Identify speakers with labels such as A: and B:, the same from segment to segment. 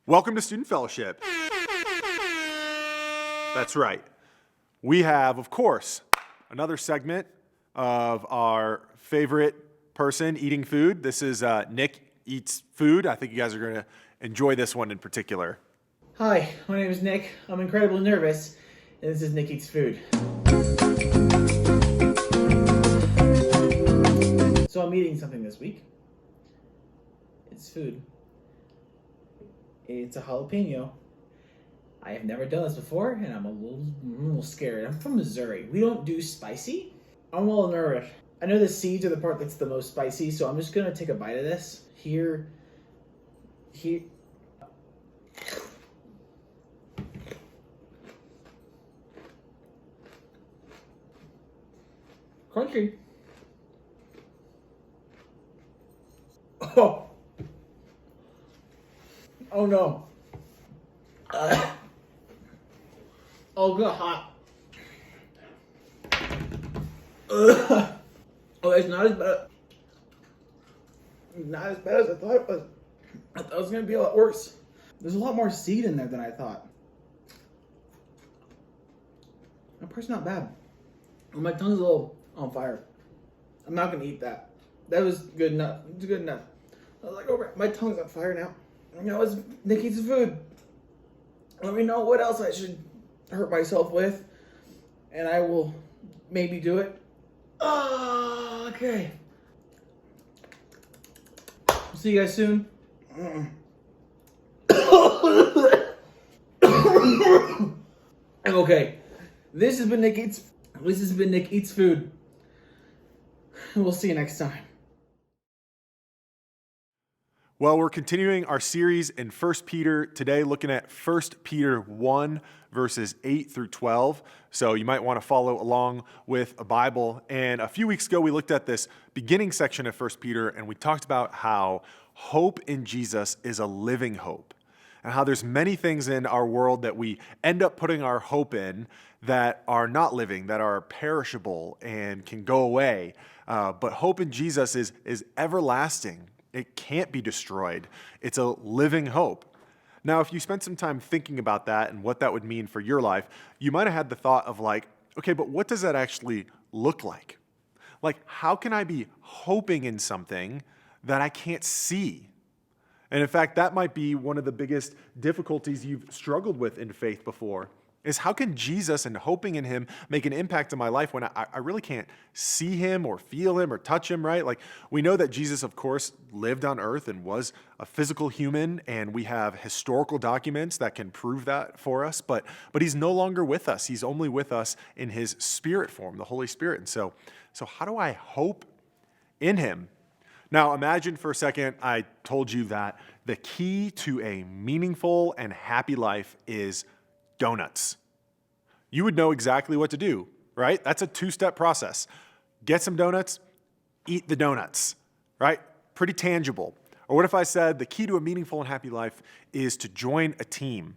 A: Welcome to Student Fellowship. That's right. We have, of course, another segment of our favorite person eating food. This is Nick Eats Food. I think you guys are going to enjoy this one in particular.
B: Hi, my name is Nick. I'm incredibly nervous, and this is Nick Eats Food. So I'm eating something this week. It's food. It's a jalapeno. I have never done this before, and I'm a little scared. I'm from Missouri. We don't do spicy. I'm a little nervous. I know the seeds are the part that's the most spicy, so I'm just gonna take a bite of this. Here. Crunchy. Oh. Oh no. Oh, good hot. Oh, it's not as bad. Not as bad as I thought it was. I thought it was gonna be a lot worse. There's a lot more seed in there than I thought. That part's not bad. My tongue's a little on fire. I'm not gonna eat that. That was good enough. It's good enough. I was like, oh, my tongue's on fire now. That was Nick Eats Food. Let me know what else I should hurt myself with, and I will maybe do it. Okay. See you guys soon. Okay. This has been Nick Eats Food. We'll see you next time.
A: Well, we're continuing our series in 1 Peter today, looking at 1 Peter 1, verses 8 through 12. So you might want to follow along with a Bible. And a few weeks ago, we looked at this beginning section of 1 Peter, and we talked about how hope in Jesus is a living hope, and how there's many things in our world that we end up putting our hope in that are not living, that are perishable and can go away. But hope in Jesus is everlasting. It can't be destroyed. It's a living hope. Now, if you spent some time thinking about that and what that would mean for your life, you might have had the thought of like, okay, but what does that actually look like? Like, how can I be hoping in something that I can't see? And in fact, that might be one of the biggest difficulties you've struggled with in faith before, is how can Jesus and hoping in him make an impact in my life when I really can't see him or feel him or touch him, right? Like, we know that Jesus, of course, lived on earth and was a physical human, and we have historical documents that can prove that for us, but he's no longer with us. He's only with us in his spirit form, the Holy Spirit. And so how do I hope in him? Now, imagine for a second I told you that the key to a meaningful and happy life is donuts. You would know exactly what to do, right? That's a two-step process. Get some donuts, eat the donuts, right? Pretty tangible. Or what if I said the key to a meaningful and happy life is to join a team,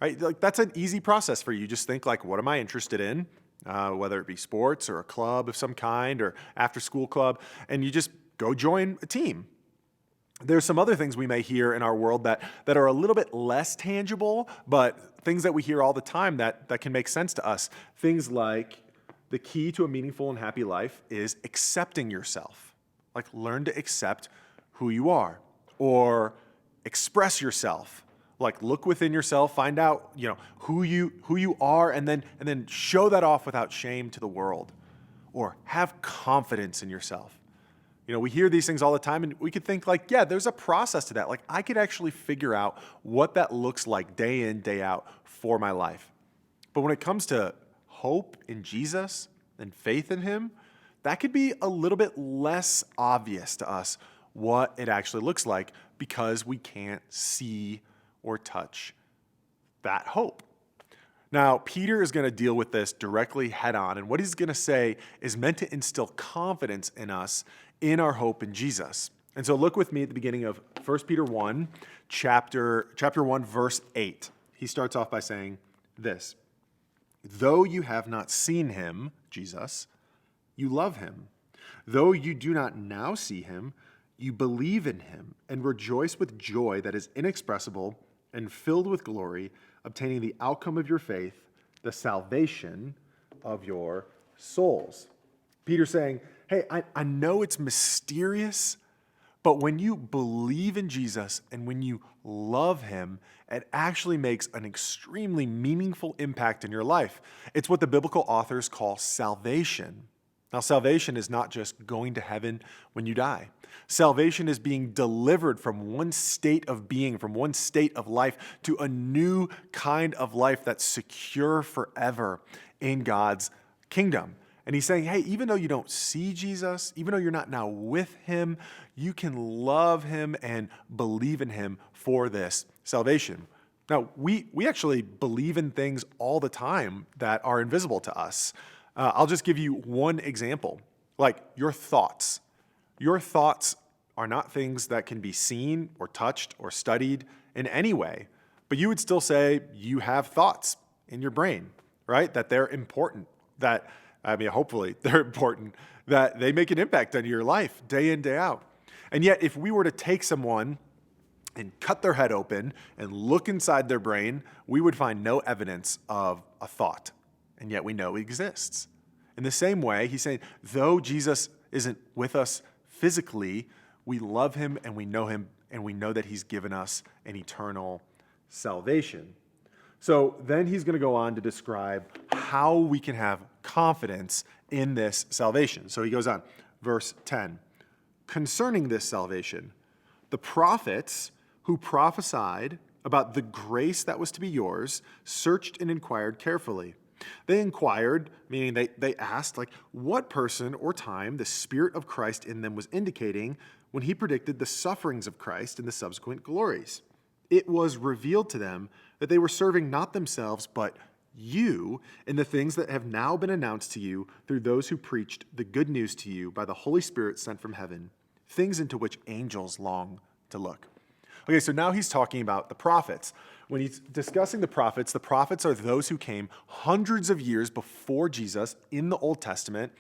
A: right? Like, that's an easy process for you. Just think like, what am I interested in? Whether it be sports or a club of some kind or after-school club, and you just go join a team. There's some other things we may hear in our world that are a little bit less tangible, but things that we hear all the time that can make sense to us. Things like the key to a meaningful and happy life is accepting yourself. Like, learn to accept who you are, or express yourself. Like, look within yourself, find out, who you are, and then show that off without shame to the world. Or have confidence in yourself. We hear these things all the time, and we could think like, yeah, there's a process to that. Like, I could actually figure out what that looks like day in, day out for my life. But when it comes to hope in Jesus and faith in him, that could be a little bit less obvious to us what it actually looks like, because we can't see or touch that hope. Now, Peter is going to deal with this directly head on, and what he's going to say is meant to instill confidence in us in our hope in Jesus. And so look with me at the beginning of 1 Peter 1, chapter 1, verse 8. He starts off by saying this: though you have not seen him, Jesus, you love him. Though you do not now see him, you believe in him and rejoice with joy that is inexpressible and filled with glory, obtaining the outcome of your faith, the salvation of your souls. Peter's saying, hey, I know it's mysterious, but when you believe in Jesus and when you love him, it actually makes an extremely meaningful impact in your life. It's what the biblical authors call salvation. Now, salvation is not just going to heaven when you die. Salvation is being delivered from one state of being, from one state of life, to a new kind of life that's secure forever in God's kingdom. And he's saying, hey, even though you don't see Jesus, even though you're not now with him, you can love him and believe in him for this salvation. Now, we actually believe in things all the time that are invisible to us. I'll just give you one example, like your thoughts. Your thoughts are not things that can be seen or touched or studied in any way, but you would still say you have thoughts in your brain, right? That they're important, hopefully they're important, that they make an impact on your life day in, day out. And yet, if we were to take someone and cut their head open and look inside their brain, we would find no evidence of a thought. And yet we know it exists. In the same way, he's saying, though Jesus isn't with us physically, we love him and we know that he's given us an eternal salvation. So then he's going to go on to describe how we can have confidence in this salvation. So he goes on, verse 10. Concerning this salvation, the prophets who prophesied about the grace that was to be yours searched and inquired carefully. They inquired, meaning they asked, what person or time the Spirit of Christ in them was indicating when he predicted the sufferings of Christ and the subsequent glories. It was revealed to them that they were serving not themselves, but you in the things that have now been announced to you through those who preached the good news to you by the Holy Spirit sent from heaven, things into which angels long to look. Okay, so now he's talking about the prophets. When he's discussing the prophets are those who came hundreds of years before Jesus in the Old Testament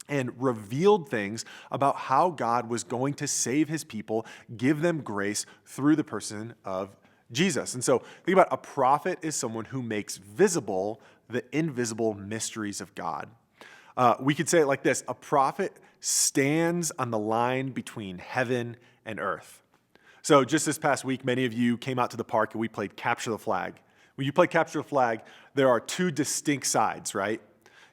A: and revealed things about how God was going to save his people, give them grace through the person of Jesus. And so think about a prophet is someone who makes visible the invisible mysteries of God. We could say it like this: a prophet stands on the line between heaven and earth. So just this past week, many of you came out to the park and we played Capture the Flag. When you play Capture the Flag, there are two distinct sides, right?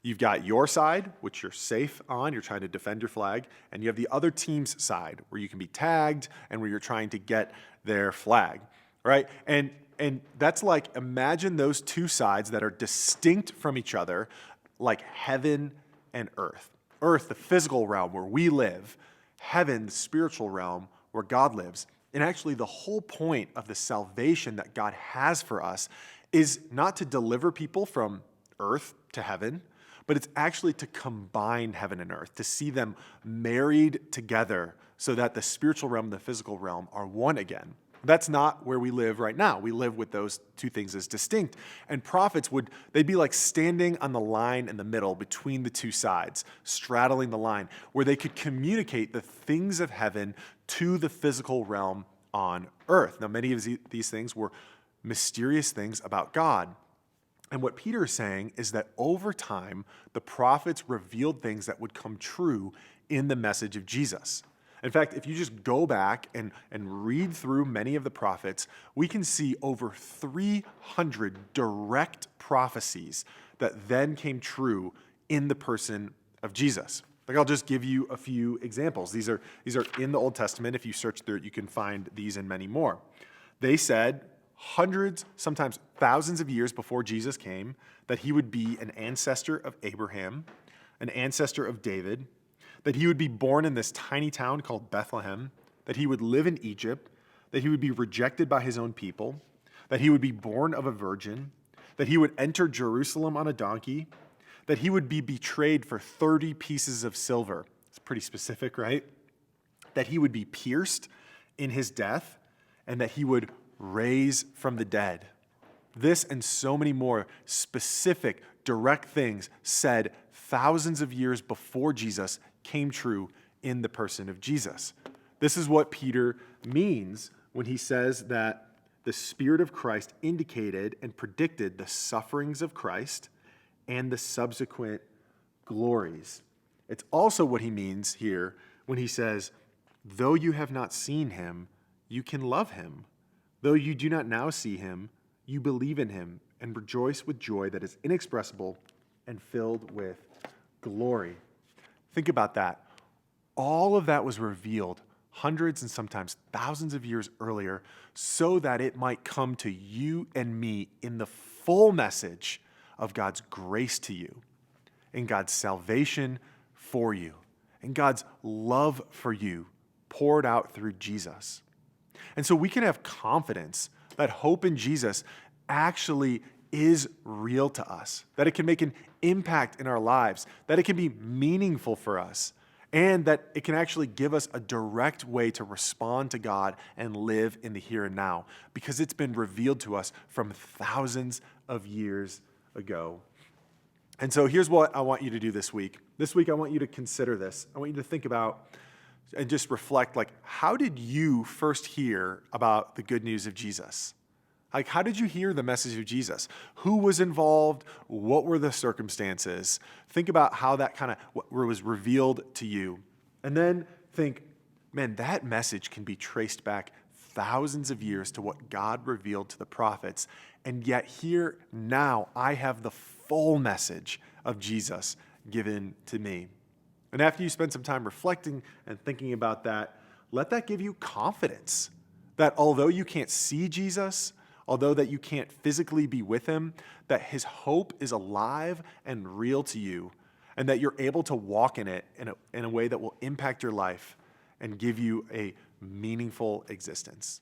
A: You've got your side, which you're safe on, you're trying to defend your flag, and you have the other team's side, where you can be tagged and where you're trying to get their flag, right? And that's like, imagine those two sides that are distinct from each other, like heaven and earth. Earth, the physical realm where we live, heaven, the spiritual realm where God lives. And actually, the whole point of the salvation that God has for us is not to deliver people from earth to heaven, but it's actually to combine heaven and earth, to see them married together so that the spiritual realm and the physical realm are one again. That's not where we live right now. We live with those two things as distinct. And prophets they'd be like standing on the line in the middle between the two sides, straddling the line, where they could communicate the things of heaven to the physical realm on earth. Now, many of these things were mysterious things about God. And what Peter is saying is that over time, the prophets revealed things that would come true in the message of Jesus. In fact, if you just go back and read through many of the prophets, we can see over 300 direct prophecies that then came true in the person of Jesus. I'll just give you a few examples. These are in the Old Testament. If you search through it, you can find these and many more. They said hundreds, sometimes thousands of years before Jesus came, that he would be an ancestor of Abraham, an ancestor of David, that he would be born in this tiny town called Bethlehem, that he would live in Egypt, that he would be rejected by his own people, that he would be born of a virgin, that he would enter Jerusalem on a donkey, that he would be betrayed for 30 pieces of silver. It's pretty specific, right? That he would be pierced in his death, and that he would raise from the dead. This and so many more specific, direct things said thousands of years before Jesus came true in the person of Jesus. This is what Peter means when he says that the Spirit of Christ indicated and predicted the sufferings of Christ and the subsequent glories. It's also what he means here when he says, though you have not seen him, you can love him. Though you do not now see him, you believe in him and rejoice with joy that is inexpressible and filled with glory. Think about that. All of that was revealed hundreds and sometimes thousands of years earlier so that it might come to you and me in the full message of God's grace to you, and God's salvation for you, and God's love for you poured out through Jesus. And so we can have confidence that hope in Jesus actually is real to us, that it can make an impact in our lives, that it can be meaningful for us, and that it can actually give us a direct way to respond to God and live in the here and now, because it's been revealed to us from thousands of years ago. And so here's what I want you to do this week. This week, I want you to consider this. I want you to think about and just reflect, like, how did you first hear about the good news of Jesus? Like, how did you hear the message of Jesus? Who was involved? What were the circumstances? Think about how that kind of was revealed to you. And then think, man, that message can be traced back thousands of years to what God revealed to the prophets. And yet here now I have the full message of Jesus given to me. And after you spend some time reflecting and thinking about that, let that give you confidence that although you can't see Jesus, although that you can't physically be with him, that his hope is alive and real to you, and that you're able to walk in it in a way that will impact your life and give you a meaningful existence.